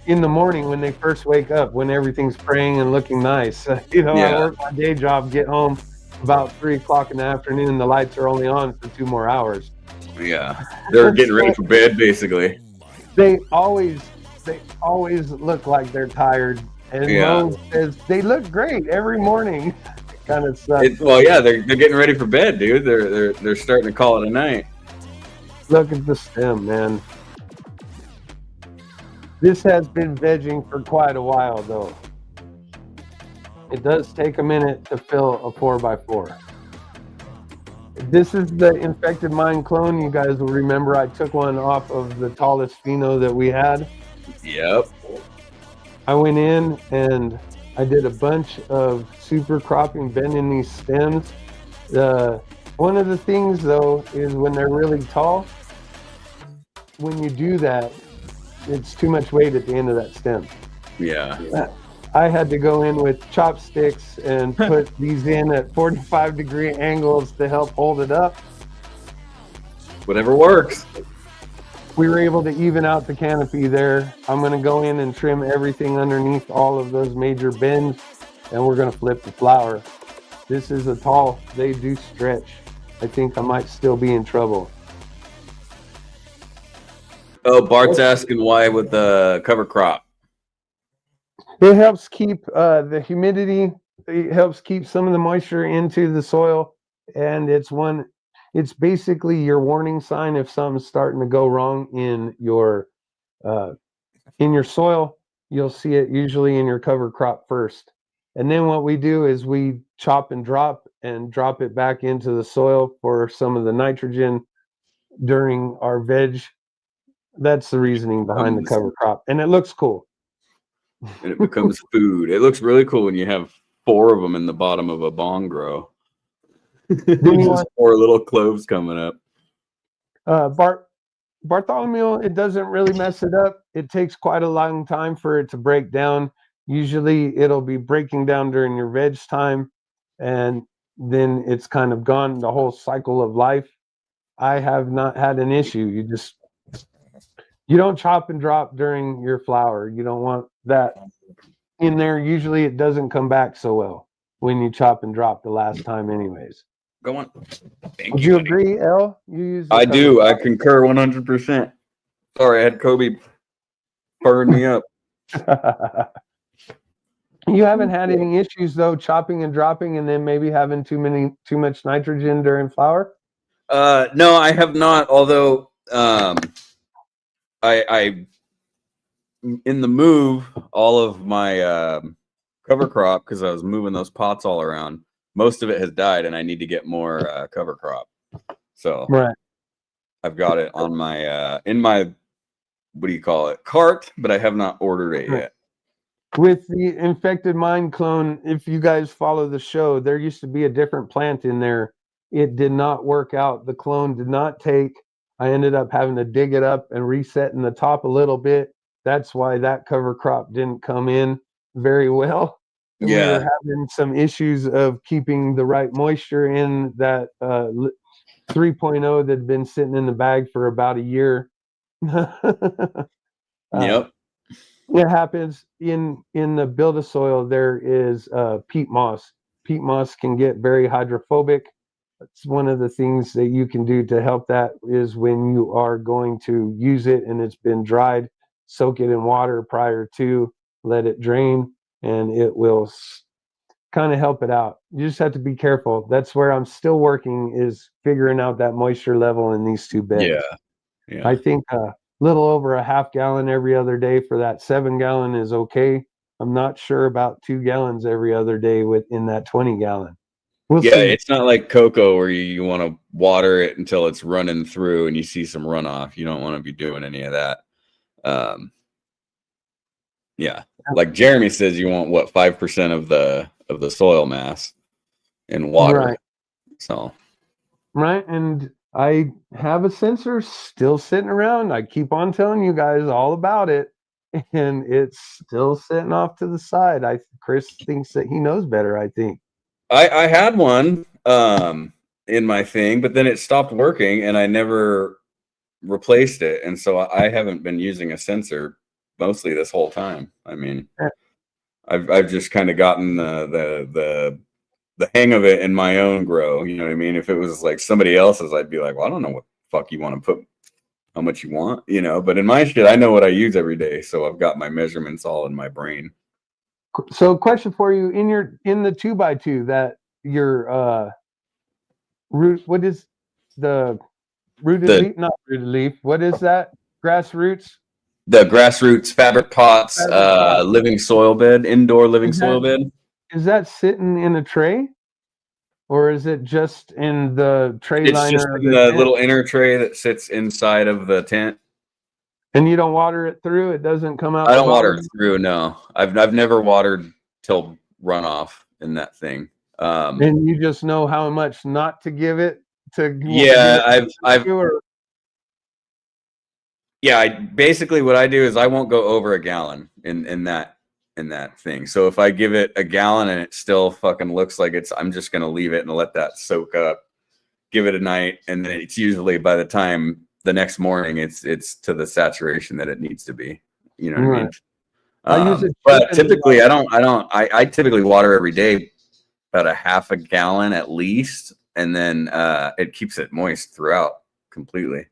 in the morning when they first wake up, when everything's praying and looking nice. I Yeah. work my day job, get home about 3 o'clock in the afternoon. The lights are only on for 2 more hours. Yeah. They're getting ready for bed, basically. They always look like they're tired. And Mo says they look great every morning. Kind of sucks. Well, yeah, they're getting ready for bed, dude. They're starting to call it a night. Look at the stem, man. This has been vegging for quite a while, though. It does take a minute to fill a 4x4. This is the Infected Mind clone. You guys will remember I took one off of the tallest pheno that we had. Yep. I went in and I did a bunch of super cropping, bending these stems. One of the things, though, is when they're really tall, when you do that, it's too much weight at the end of that stem. Yeah. I had to go in with chopsticks and put these in at 45-degree angles to help hold it up. Whatever works. We were able to even out the canopy there. I'm going to go in and trim everything underneath all of those major bends, and we're going to flip the flower. This is a tall, they do stretch. I think I might still be in trouble. Oh, Bart's asking why with the cover crop. It helps keep the humidity. It helps keep some of the moisture into the soil, and it's basically your warning sign if something's starting to go wrong in your soil. You'll see it usually in your cover crop first, and then what we do is we chop and drop it back into the soil for some of the nitrogen during our veg. That's the reasoning behind the cover crop, and it looks cool. And it becomes food. It looks really cool when you have 4 of them in the bottom of a bong grow. Just 4 little cloves coming up. Bartholomew, it doesn't really mess it up. It takes quite a long time for it to break down. Usually it'll be breaking down during your veg time, and then it's kind of gone the whole cycle of life. I have not had an issue. You don't chop and drop during your flower. You don't want that in there. Usually it doesn't come back so well when you chop and drop the last time anyways. Go on. Would you agree, El? I do. I concur 100%. Sorry, I had Kobe burn me up. You haven't had any issues, though, chopping and dropping and then maybe having too much nitrogen during flower? No, I have not. Although I in the move, all of my cover crop, because I was moving those pots all around, most of it has died, and I need to get more cover crop. So right, I've got it on my in my cart, but I have not ordered it yet. With the Infected Mind clone, if you guys follow the show, there used to be a different plant in there. It did not work out. The clone did not take. I ended up having to dig it up and reset in the top a little bit. That's why that cover crop didn't come in very well. And we were having some issues of keeping the right moisture in that 3.0 that had been sitting in the bag for about a year. Yep. It happens in the builder soil. There is peat moss. Peat moss can get very hydrophobic. It's one of the things that you can do to help that is when you are going to use it and it's been dried, soak it in water prior to, let it drain, and it will kind of help it out. You just have to be careful. That's where I'm still working, is figuring out that moisture level in these two beds. Yeah. I think a little over a half gallon every other day for that 7-gallon is okay. I'm not sure about 2 gallons every other day within that 20-gallon. We'll see. It's not like cocoa where you want to water it until it's running through and you see some runoff. You don't want to be doing any of that. Like Jeremy says, you want 5% of the soil mass in water. Right. So right, and I have a sensor still sitting around. I keep on telling you guys all about it, and it's still sitting off to the side. Chris thinks that he knows better, I think. I had one in my thing, but then it stopped working, and I never replaced it, and so I haven't been using a sensor mostly this whole time. I mean, I've just kind of gotten the hang of it in my own grow. You know what I mean? If it was like somebody else's, I'd be like, well, I don't know what the fuck you want to put, how much you want, you know. But in my shit, I know what I use every day, so I've got my measurements all in my brain. So, question for you: in the 2x2 that your root, what is the rooted leaf? Not rooted leaf. What is that? Grassroots. The grassroots fabric pots, living soil bed, indoor living soil bed. Is that sitting in a tray, or is it just in the tray liner? It's just in the little inner tray that sits inside of the tent. And you don't water it through? It doesn't come out? I don't water it through, no. I've never watered till runoff in that thing. And you just know how much not to give it to. Yeah, basically what I do is I won't go over a gallon in that thing. So if I give it a gallon and it still fucking looks like I'm just gonna leave it and let that soak up, give it a night, and then it's usually by the time the next morning it's to the saturation that it needs to be. You know what I mean? But typically I typically water every day about a half a gallon at least, and then it keeps it moist throughout completely.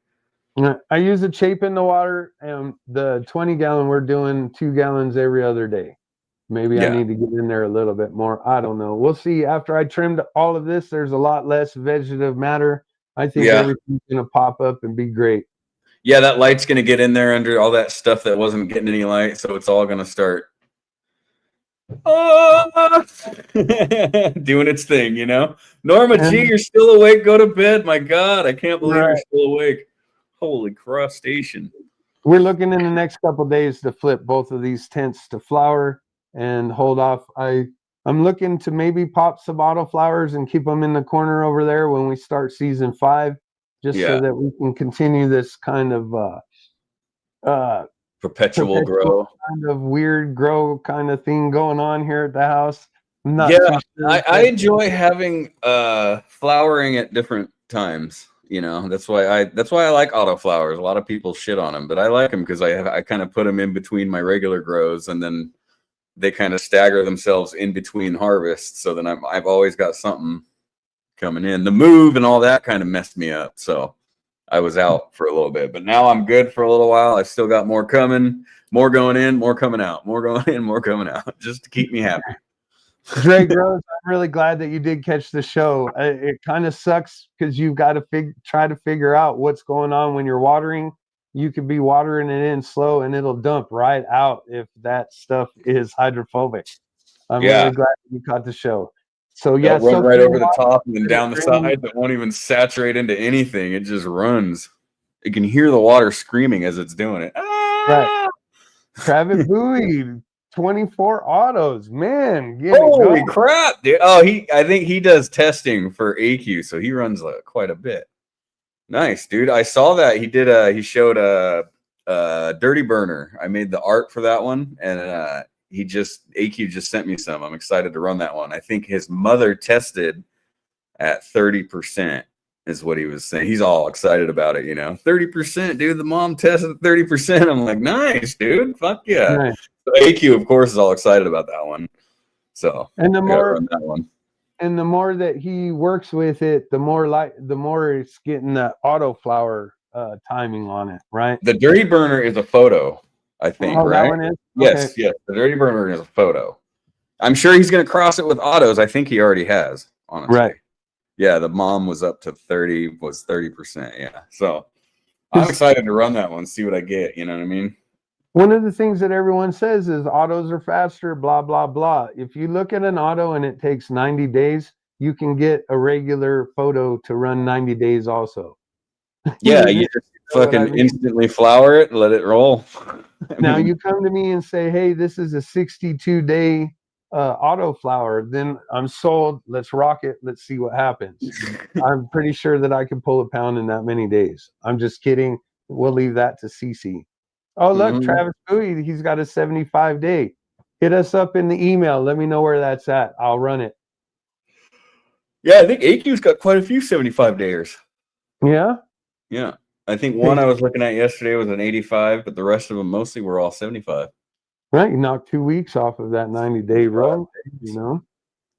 I use a chape in the water, and the 20-gallon we're doing 2 gallons every other day. Maybe I need to get in there a little bit more. I don't know. We'll see. After I trimmed all of this, there's a lot less vegetative matter. I think everything's going to pop up and be great. Yeah, that light's going to get in there under all that stuff that wasn't getting any light, so it's all going to start doing its thing, you know? Norma G, you're still awake. Go to bed. My God, I can't believe you're still awake. Holy crustacean. We're looking in the next couple of days to flip both of these tents to flower and hold off. I'm looking to maybe pop some autoflowers and keep them in the corner over there when we start season 5, just so that we can continue this kind of perpetual grow, kind of weird grow kind of thing going on here at the house. I enjoy having flowering at different times. You know, that's why I like autoflowers. A lot of people shit on them, but I like them because I kind of put them in between my regular grows, and then they kind of stagger themselves in between harvests. So then I've always got something coming in. The move and all that kind of messed me up, so I was out for a little bit. But now I'm good for a little while. I've still got more coming, more going in, more coming out, more going in, more coming out, just to keep me happy. Drake Rose, I'm really glad that you did catch the show. It kind of sucks because you've got to try to figure out what's going on when you're watering. You could be watering it in slow and it'll dump right out if that stuff is hydrophobic. I'm really glad that you caught the show. So run right over the top and then down the side. That won't even saturate into anything. It just runs. You can hear the water screaming as it's doing it. Right. Travis Bowie. 24 autos, man. Holy crap, dude. Oh, I think he does testing for AQ, so he runs quite a bit. Nice, dude. I saw that he showed a Dirty Burner. I made the art for that one, and AQ just sent me some. I'm excited to run that one. I think his mother tested at 30%. Is what he was saying. He's all excited about it, you know. 30%, dude. The mom tested 30%. I'm like, nice, dude. Fuck yeah. Nice. So AQ, of course, is all excited about that one. So and the more that he works with it, the more it's getting the autoflower timing on it, right? The Dirty Burner is a photo, I think, right? That one is? Yes, yes. The Dirty Burner is a photo. I'm sure he's going to cross it with autos. I think he already has, honestly. Right. Yeah, the mom was up to 30%. Yeah. So I'm excited to run that one, see what I get. You know what I mean? One of the things that everyone says is autos are faster, blah, blah, blah. If you look at an auto and it takes 90 days, you can get a regular photo to run 90 days also. Yeah, you just fucking instantly flower it and let it roll. Now you come to me and say, hey, this is a 62-day auto flower, then I'm sold. Let's rock it. Let's see what happens. I'm pretty sure that I can pull a pound in that many days. I'm just kidding. We'll leave that to CC. Oh, look, Travis Bowie, he's got a 75-day. Hit us up in the email. Let me know where that's at. I'll run it. Yeah, I think AQ's got quite a few 75-dayers. Yeah? Yeah. I think one I was looking at yesterday was an 85, but the rest of them mostly were all 75. Right, you knock 2 weeks off of that 90-day row, you know.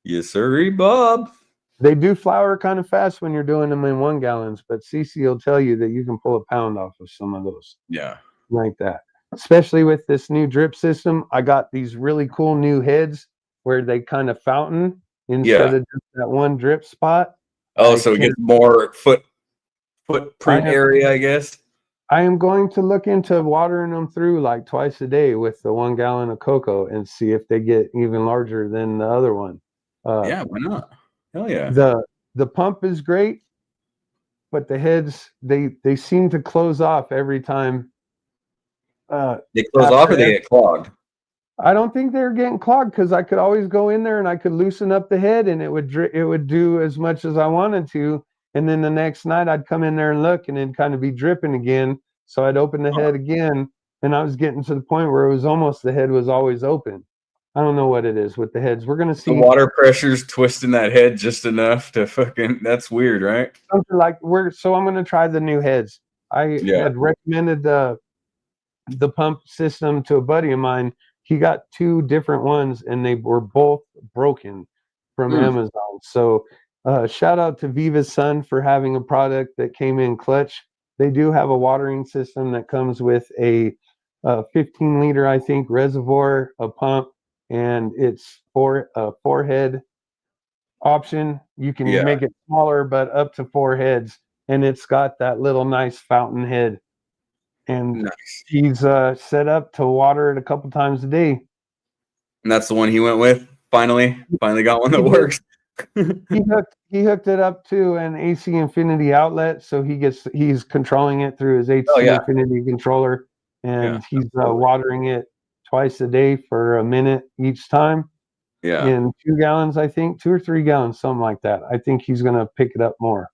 Yes, sir, Bob. They do flower kind of fast when you're doing them in 1 gallons, but Cece will tell you that you can pull a pound off of some of those. Yeah. Like that. Especially with this new drip system. I got these really cool new heads where they kind of fountain instead of just that one drip spot. Oh, so it gets more footprint area, I guess. I am going to look into watering them through like twice a day with the 1 gallon of cocoa and see if they get even larger than the other one. Yeah, why not? Hell yeah. The pump is great, but the heads they seem to close off every time. They close off or they get clogged? I don't think they're getting clogged because I could always go in there and I could loosen up the head and it would do as much as I wanted to. And then the next night I'd come in there and look and it'd kind of be dripping again. So I'd open the head again and I was getting to the point where it was almost the head was always open. I don't know what it is with the heads. We're going to see. The water pressure's twisting that head just enough to that's weird, right? Something like so I'm going to try the new heads. I had recommended the pump system to a buddy of mine. He got 2 different ones and they were both broken from Amazon. So shout out to Viva's Sun for having a product that came in clutch. They do have a watering system that comes with a 15 liter, I think, reservoir, a pump, and it's a 4-head option. You can make it smaller, but up to 4 heads. And it's got that little nice fountain head. And he's set up to water it a couple times a day. And that's the one he went with. Finally got one that works. he hooked it up to an AC Infinity outlet, so he's controlling it through his AC Infinity controller, and he's watering it twice a day for a minute each time. Yeah, in 2 gallons, I think 2 or 3 gallons, something like that. I think he's gonna pick it up more.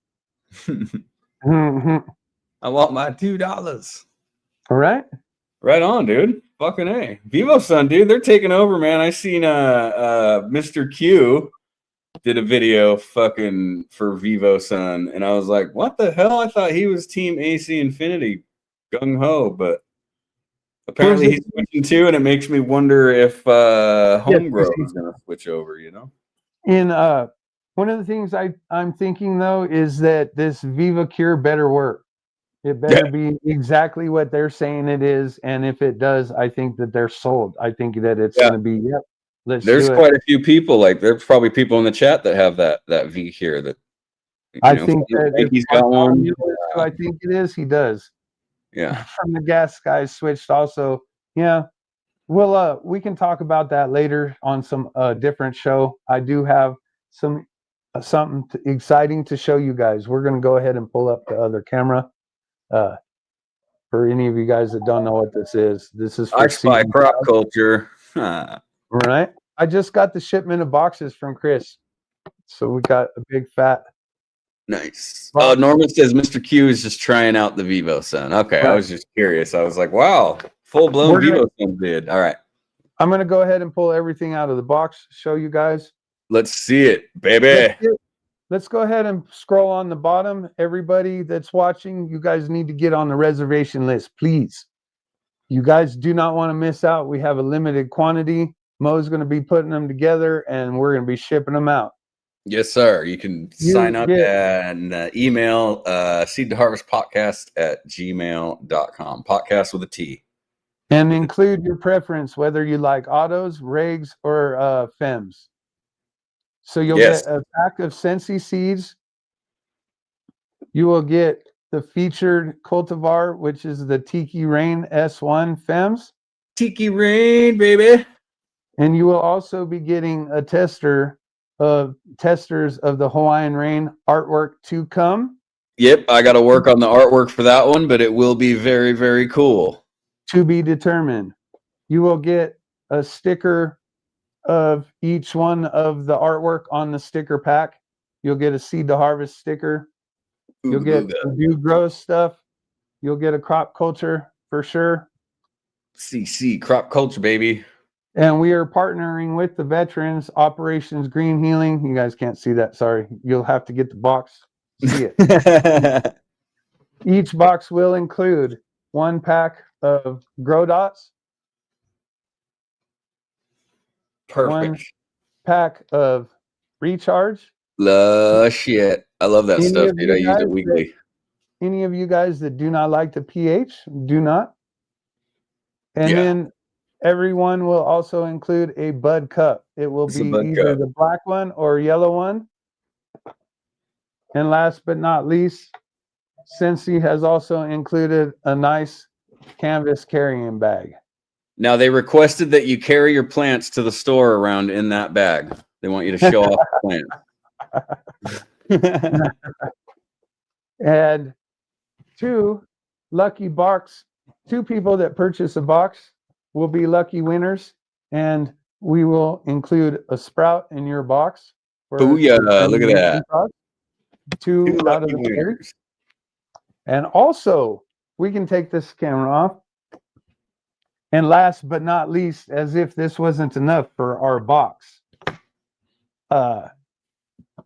I want my $2. All right. Right on, dude. Fucking A. Vivo Sun, dude, they're taking over, man. I seen Mr. Q did a video fucking for Vivo Sun, and I was like, what the hell? I thought he was Team AC Infinity gung ho, but apparently he's switching too, and it makes me wonder if Homegrow is gonna switch over, you know? In one of the things I'm thinking though is that this Viva Cure better work. It better be exactly what they're saying it is, and if it does, I think that they're sold. I think that it's going to be There's quite a few people. Like there's probably people in the chat that have that V here. That I think he's got one. I think it is. He does. Yeah. From the gas guys switched also. Yeah. Well, we can talk about that later on some different show. I do have something exciting to show you guys. We're going to go ahead and pull up the other camera. For any of you guys that don't know what this is for I Spy Crop Culture. Right. I just got the shipment of boxes from Chris, so we got a big fat. Nice. Oh, Norman says Mr. Q is just trying out the Vivo Sun. Okay, right. I was just curious. I was like, wow, full blown Vivo Sun vid. All right. I'm gonna go ahead and pull everything out of the box, show you guys. Let's see it, baby. Let's go ahead and scroll on the bottom. Everybody that's watching, you guys need to get on the reservation list, please. You guys do not want to miss out. We have a limited quantity. Mo's going to be putting them together, and we're going to be shipping them out. Yes, sir. You can sign up and email seedtoharvestpodcast@gmail.com. Podcast with a T. And include your preference, whether you like autos, regs, or fems. So you'll get a pack of Sensi seeds. You will get the featured cultivar, which is the Tiki Rain S1 Fems. Tiki Rain, baby. And you will also be getting a testers of the Hawaiian Rain artwork to come. Yep, I got to work on the artwork for that one, but it will be very, very cool. To be determined. You will get a sticker of each one of the artwork on the sticker pack. You'll get a Seed to Harvest sticker. You'll get new grow stuff. You'll get a crop culture for sure. CC crop culture, baby. And we are partnering with the veterans, Operations Green Healing. You guys can't see that. Sorry. You'll have to get the box. See it. Each box will include 1 pack of Grow Dots, Perfect. 1 pack of Recharge. Shit. I love that Any stuff, of dude. I you use it guys weekly. Any of you guys that do not like the pH, do not. And Yeah. then everyone will also include a Bud Cup. It will It's a be Bud either Cup. the black one or yellow one. And last but not least, Cincy has also included a nice canvas carrying bag. Now they requested that you carry your plants to the store around in that bag. They want you to show off the plants. And 2 people that purchase a box will be lucky winners, and we will include a sprout in your box. Booyah! Look at that. 2 2 out of lucky the 3. winners. And also, we can take this camera off. And last but not least, as if this wasn't enough for our box,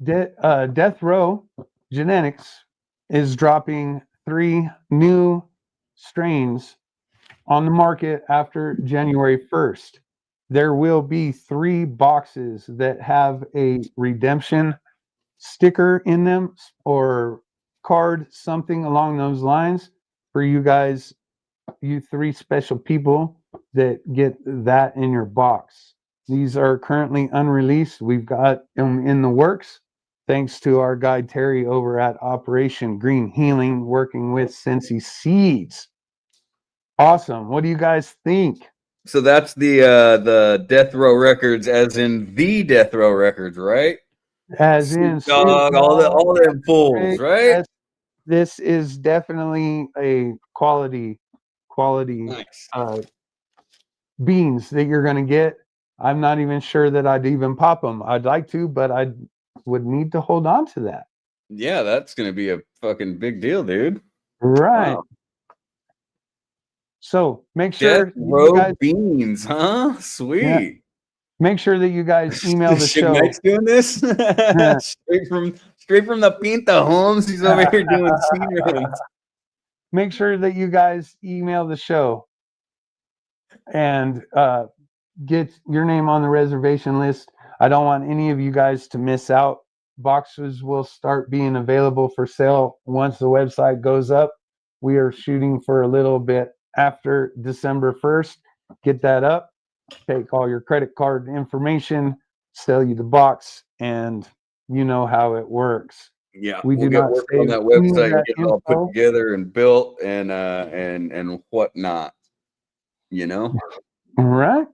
Death Row Genetics is dropping 3 new strains on the market after January 1st. There will be 3 boxes that have a redemption sticker in them or card, something along those lines for you guys, you 3 special people that get that in your box. These are currently unreleased. We've got them in the works, thanks to our guy Terry over at Operation Green Healing, working with Cincy Seeds. Awesome. What do you guys think? So that's the Death Row Records, as in the Death Row Records, right? As in Dog, all them fools, right? Yes, this is definitely a quality Nice. beans that you're going to get. I'm not even sure that I'd even pop them. I'd like to, but I would need to hold on to that. Yeah, that's gonna be a fucking big deal, dude. Right. Wow. So make sure Death you Row guys, beans, huh? Sweet. make sure that you guys email the Shit, show. Mike's doing this straight from the Pinta Homes. He's over here doing scene runs. Make sure that you guys email the show and get your name on the reservation list. I don't want any of you guys to miss out. Boxes will start being available for sale once the website goes up. We are shooting for a little bit after December 1st. Get that up, take all your credit card information, sell you the box, and you know how it works. Yeah, We we'll do get not working on save that any of website and that get it all put info. together and built and whatnot. You know? All right.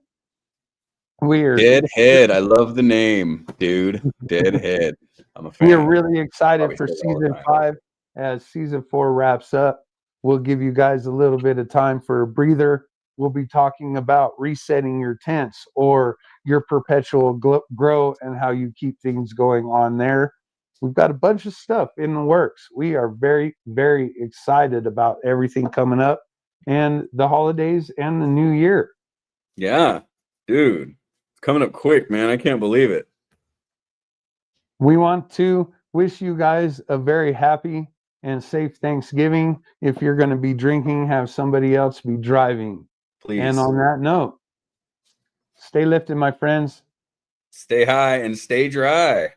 We're Deadhead. I love the name, dude. Deadhead. I'm a fan. We are really excited for Probably say it all the season time. 5. As season 4 wraps up, we'll give you guys a little bit of time for a breather. We'll be talking about resetting your tents or your perpetual grow and how you keep things going on there. We've got a bunch of stuff in the works. We are very, very excited about everything coming up and the holidays and the new year. Yeah, dude. It's coming up quick, man. I can't believe it. We want to wish you guys a very happy and safe Thanksgiving. If you're going to be drinking, have somebody else be driving. Please. And on that note, stay lifted, my friends. Stay high and stay dry.